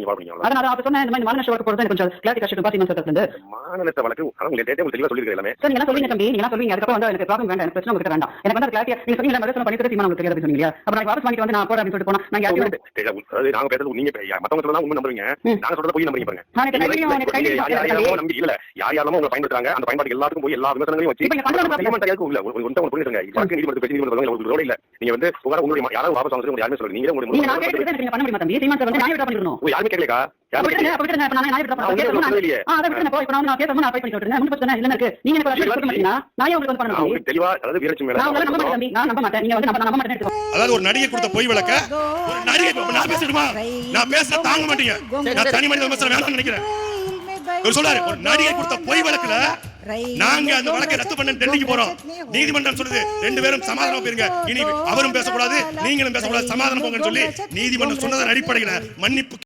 நீங்க பாப்பீங்க. அதனால அப்ப சொன்ன இந்த மாதிரி மாநகராட்சி வழக்கு போறது கொஞ்சம் கிளாரிட்டி கஷ்டம் பாத்தீங்கன்னா சொல்றது வந்து மாநகராட்சி வழக்கு உங்களுக்கு டேட்டா தெளிவா சொல்லிருக்கேன் எல்லாமே. சார் நீங்க சொல்லுங்க தம்பி, நீங்க சொல்லுவீங்க அதுக்கப்புறம் வந்து எனக்கு ப்ராப்ளம் வேண்டாம், எனக்கு பிரச்சனை உங்களுக்கு வேண்டாம், எனக்கு வந்து கிளாரிட்டி நீங்க சொன்னீங்க மதத்துல பண்ணிட்டு தீர்மானம் உங்களுக்கு தெரியாது சொன்னீங்க. அப்ப நான் வாபஸ் வாங்கிட்டு வந்து நான் போறேன் அப்படின்னு சொல்லிட்டு போனா நான் யாரையும் அதாவது நாங்க பேசுறது நீங்க மத்தவங்க சொல்றதா உண்மை நம்புறீங்க, நாங்க சொல்றத போய் நம்புறீங்க பாருங்க. யாரெல்லாம் உங்களை பயன்படுத்துறாங்க அந்த பயன்பாடு எல்லாத்துக்கும் போய் எல்லா விமர்சனங்களையும் வச்சு இல்ல ஒரு புரிஞ்சுங்க. வழக்கு நீதிமன்றத்தை பேசி நீதிமன்றம் ரோட இல்ல. நீங்க வந்து புகார் உங்களுடைய யாராவது வாபஸ் வாங்குறது யாருமே சொல்லுங்க. நீங்க பண்ண முடியுமா தம்பி? தீர்மானத்தை வந்து நான் விட பண்ணிடணும். யாருமே கேட்கலக்கா. ஒரு நடிகை கொடுத்த பொய் விளக்க ஒரு நடிகை நான் பேசணுமா? நான் பேச தாங்க மாட்டீங்க. நான் தனி மனித விமர்சனம் வேணாம்னு நினைக்கிறேன். சொல்றாரு ஒரு நடிகை கொடுத்த பொய் வழக்குல நாங்க அந்த வழக்கை ரத்து பண்ண டெல்லிக்கு போறோம். நீதிமன்றம் சொல்லுது 2 பேரும் சமாதானம் போயிருங்க, இனி அவரும் பேசக்கூடாது நீங்களும் பேசக்கூடாது, சமாதானம் போங்கன்னு சொல்லி நீதிமன்றம் சொன்னதன் அடிப்படையில மன்னிப்பு